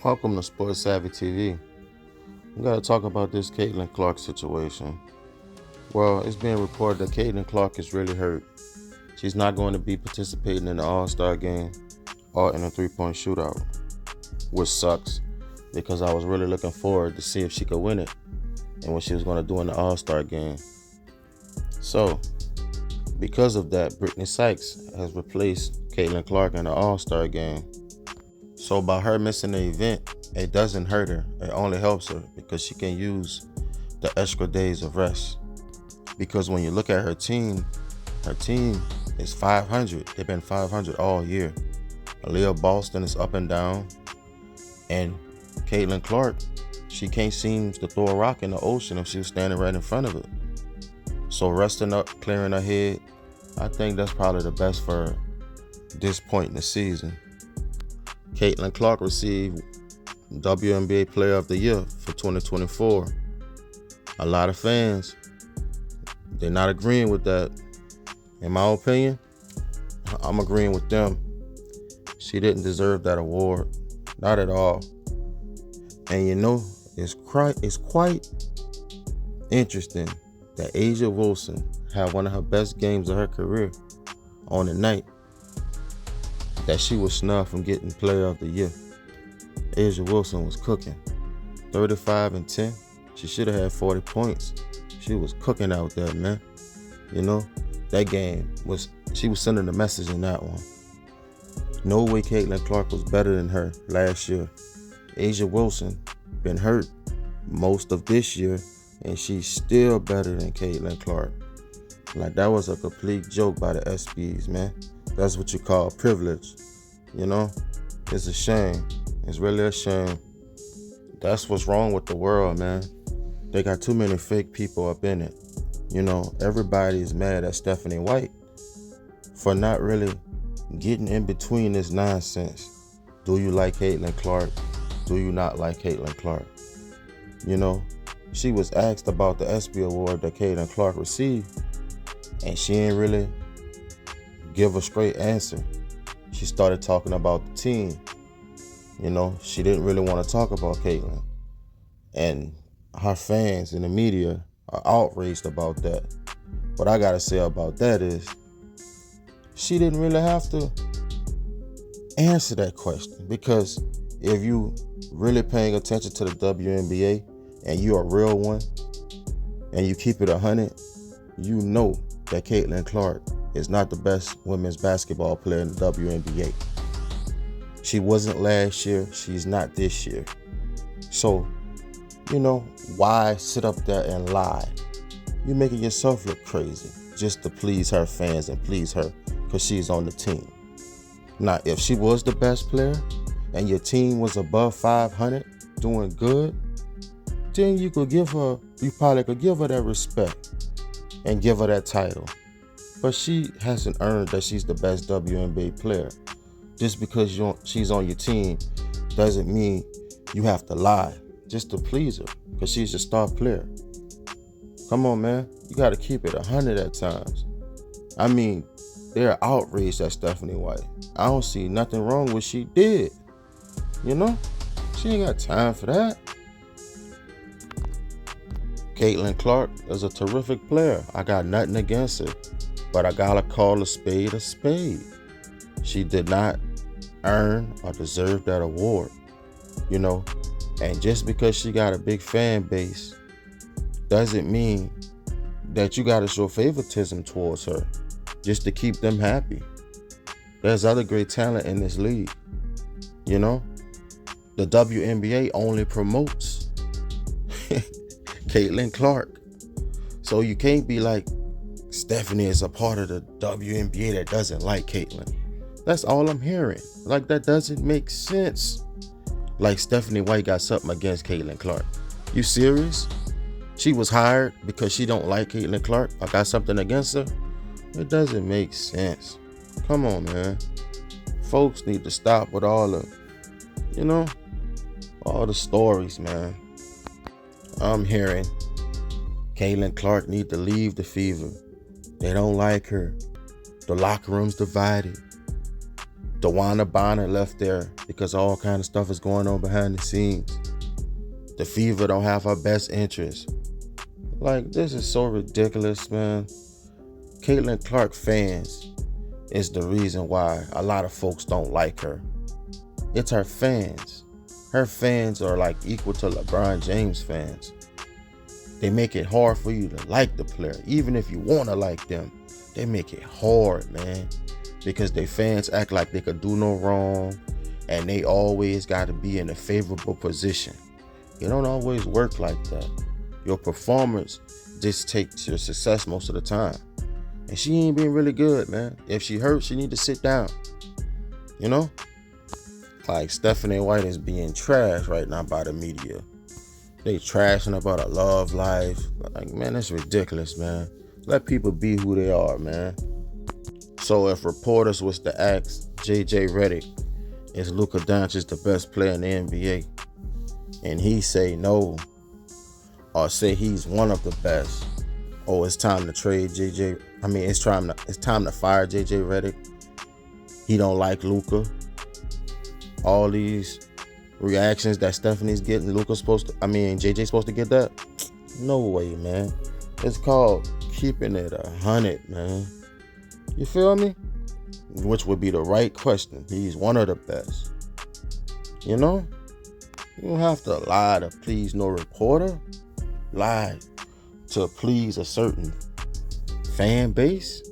Welcome to Sports Savvy TV. We got to talk about this Caitlin Clark situation. Well, it's being reported that Caitlin Clark is really hurt. She's not going to be participating in the All-Star game or in a three-point shootout, which sucks because I was really looking forward to see if she could win it and what she was going to do in the All-Star game. So, because of that, Brittany Sykes has replaced Caitlin Clark in the All-Star game. So by her missing the event, it doesn't hurt her. It only helps her because she can use the extra days of rest. Because when you look at her team is 500. They've been 500 all year. Aaliyah Boston is up and down. And Caitlin Clark, she can't seem to throw a rock in the ocean if she was standing right in front of it. So resting up, clearing her head, I think that's probably the best for her this point in the season. Caitlin Clark received Wnba Player of the Year for 2024. A lot of fans, they're not agreeing with that. In my opinion, I'm agreeing with them. She didn't deserve that award, not at all. And you know, it's quite interesting that A'ja Wilson had one of her best games of her career on the night that she was snubbed from getting Player of the Year. A'ja Wilson was cooking. 35 and 10. She should have had 40 points. She was cooking out there, man. You know, that game she was sending a message in that one. No way Caitlin Clark was better than her last year. A'ja Wilson been hurt most of this year, and she's still better than Caitlin Clark. Like, that was a complete joke by the SBs, man. That's what you call privilege. You know, it's a shame. It's really a shame. That's what's wrong with the world, man. They got too many fake people up in it. You know, everybody is mad at Stephanie White for not really getting in between this nonsense. Do you like Caitlin Clark? Do you not like Caitlin Clark? You know, she was asked about the ESPY award that Caitlin Clark received, and she ain't really give a straight answer. She started talking about the team. You know, she didn't really want to talk about Caitlin. And her fans and the media are outraged about that. What I gotta say about that is, she didn't really have to answer that question, because if you really paying attention to the WNBA and you're a real one and you keep it 100, you know that Caitlin Clark is not the best women's basketball player in the WNBA. She wasn't last year. She's not this year. So, you know, why sit up there and lie? You're making yourself look crazy just to please her fans and please her because she's on the team. Now, if she was the best player and your team was above 500, doing good, then you probably could give her that respect and give her that title. But she hasn't earned that she's the best WNBA player. Just because she's on your team doesn't mean you have to lie just to please her, because she's your star player. Come on, man. You got to keep it 100 at times. I mean, they're outraged at Stephanie White. I don't see nothing wrong with what she did. You know? She ain't got time for that. Caitlin Clark is a terrific player. I got nothing against her. But I gotta call a spade a spade. She did not earn or deserve that award, you know. And just because she got a big fan base doesn't mean that you gotta show favoritism towards her just to keep them happy. There's other great talent in this league, you know. The WNBA only promotes Caitlin Clark. So you can't be like, Stephanie is a part of the WNBA that doesn't like Caitlin. That's all I'm hearing. Like, that doesn't make sense. Like Stephanie White got something against Caitlin Clark. You serious? She was hired because she don't like Caitlin Clark? I got something against her? It doesn't make sense. Come on, man. Folks need to stop with all the, you know, all the stories, man. I'm hearing Caitlin Clark need to leave the Fever. They don't like her. The locker room's divided. Wnba left there because all kind of stuff is going on behind the scenes. The Fever don't have her best interest. Like, this is so ridiculous, man. Caitlin Clark fans is the reason why a lot of folks don't like her. It's her fans. Her fans are like equal to LeBron James fans. They make it hard for you to like the player. Even if you want to like them, they make it hard, man. Because their fans act like they could do no wrong, and they always got to be in a favorable position. It don't always work like that. Your performance dictates your success most of the time. And she ain't been really good, man. If she hurt, she need to sit down. You know? Like, Stephanie White is being trashed right now by the media. They trashing about her love life. Like, man, that's ridiculous, man. Let people be who they are, man. So if reporters was to ask JJ Redick, is Luka Doncic the best player in the NBA? And he say no, or say he's one of the best, oh, it's time to trade JJ. I mean, it's time to fire JJ Redick. He don't like Luka. All these reactions that Stephanie's getting, JJ's supposed to get that? No way, man. It's called keeping it 100, man. You feel me? Which would be the right question. He's one of the best. You know? You don't have to lie to please no reporter. Lie to please a certain fan base.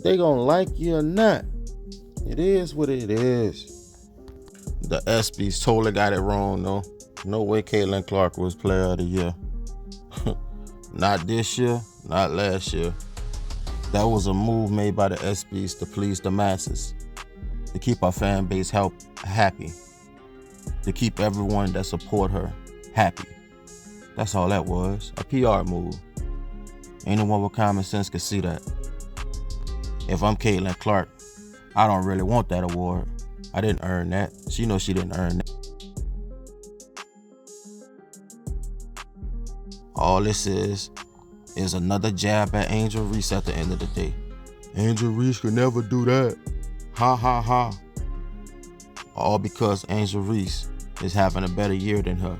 They gonna like you or not. It is what it is. The ESPYs totally got it wrong, though. No way Caitlin Clark was player of the year. Not this year, not last year. That was a move made by the ESPYs to please the masses, to keep our fan base happy, to keep everyone that support her happy. That's all that was, a PR move. Anyone with common sense could see that. If I'm Caitlin Clark, I don't really want that award. I didn't earn that. She knows she didn't earn that. All this is another jab at Angel Reese at the end of the day. Angel Reese could never do that. Ha ha ha. All because Angel Reese is having a better year than her,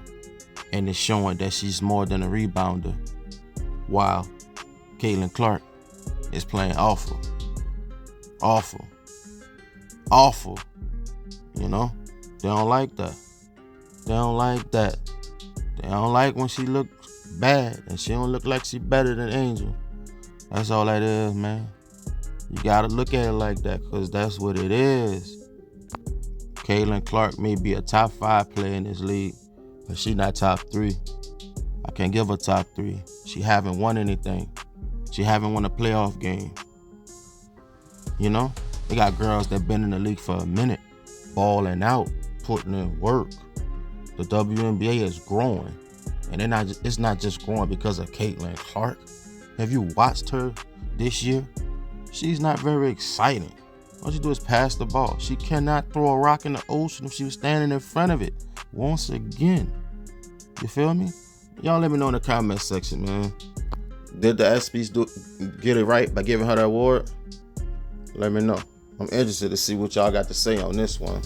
and it's showing that she's more than a rebounder, while Caitlin Clark is playing awful. You know? They don't like that. They don't like when she looks bad, and she don't look like she better than Angel. That's all that is, man. You gotta look at it like that, because that's what it is. Caitlin Clark may be a top 5 player in this league, but she not top 3. I can't give her top 3. She haven't won anything. She haven't won a playoff game. You know? They got girls that been in the league for a minute, balling out, putting in work. The WNBA is growing. And it's not just growing because of Caitlin Clark. Have you watched her this year? She's not very exciting. All she do is pass the ball. She cannot throw a rock in the ocean if she was standing in front of it. Once again. You feel me? Y'all let me know in the comment section, man. Did the ESPYs get it right by giving her the award? Let me know. I'm interested to see what y'all got to say on this one.